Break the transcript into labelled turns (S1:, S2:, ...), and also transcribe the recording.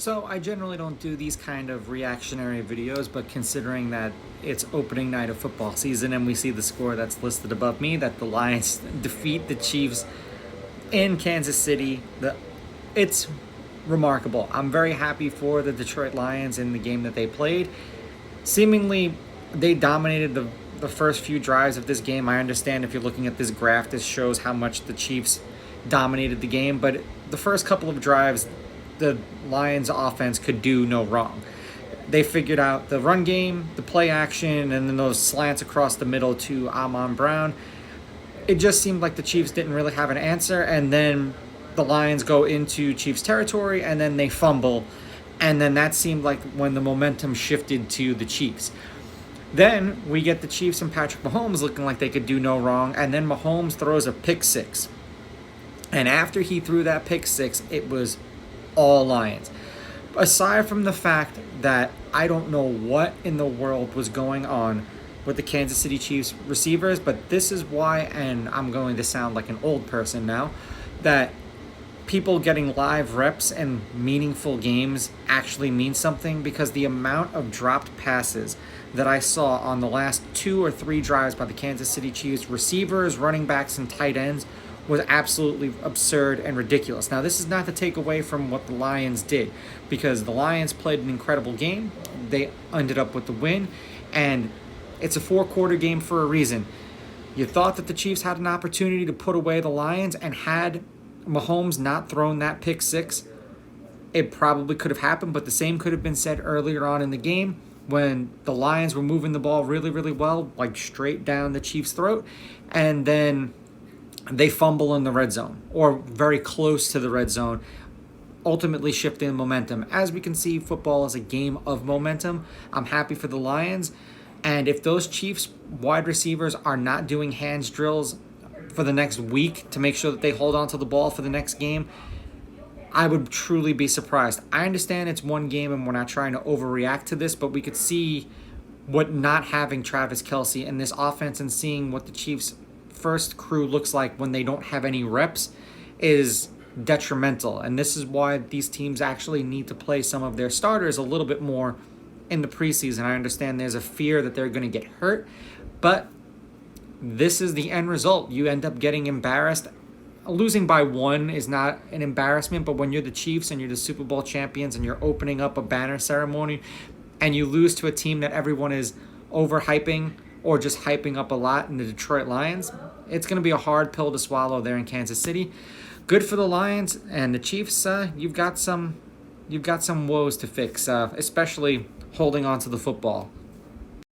S1: So I generally don't do these kind of reactionary videos, but considering that it's opening night of football season and we see the score that's listed above me, that the Lions defeat the Chiefs in Kansas City, it's remarkable. I'm very happy for the Detroit Lions in the game that they played. Seemingly, they dominated the first few drives of this game. I understand if you're looking at this graph, this shows how much the Chiefs dominated the game, but the first couple of drives, the Lions offense could do no wrong. They figured out the run game, the play action, and then those slants across the middle to Amon Brown. It just seemed like the Chiefs didn't really have an answer, and then the Lions go into Chiefs territory, and then they fumble, and then that seemed like when the momentum shifted to the Chiefs. Then we get the Chiefs and Patrick Mahomes looking like they could do no wrong, and then Mahomes throws a pick six. And after he threw that pick six, it was all Lions. Aside from the fact that I don't know what in the world was going on with the Kansas City Chiefs receivers, but this is why, and I'm going to sound like an old person now, that people getting live reps and meaningful games actually means something, because the amount of dropped passes that I saw on the last 2 or 3 drives by the Kansas City Chiefs receivers, running backs, and tight ends was absolutely absurd and ridiculous. Now, this is not to take away from what the Lions did, because the Lions played an incredible game. They ended up with the win, and it's a 4-quarter game for a reason. You thought that the Chiefs had an opportunity to put away the Lions, and had Mahomes not thrown that pick six, it probably could have happened, but the same could have been said earlier on in the game when the Lions were moving the ball really, really well, like straight down the Chiefs' throat, and then they fumble in the red zone or very close to the red zone, ultimately shifting momentum. As we can see, football is a game of momentum. I'm happy for the Lions. And if those Chiefs wide receivers are not doing hands drills for the next week to make sure that they hold on to the ball for the next game, I would truly be surprised. I understand it's one game and we're not trying to overreact to this, but we could see what not having Travis Kelce in this offense and seeing what the Chiefs' first crew looks like when they don't have any reps is detrimental. And this is why these teams actually need to play some of their starters a little bit more in the preseason. I understand there's a fear that they're going to get hurt, but this is the end result. You end up getting embarrassed. Losing by 1 is not an embarrassment, but when you're the Chiefs and you're the Super Bowl champions and you're opening up a banner ceremony and you lose to a team that everyone is overhyping or just hyping up a lot in the Detroit Lions, it's going to be a hard pill to swallow there in Kansas City. Good for the Lions and the Chiefs. You've got some woes to fix, especially holding on to the football.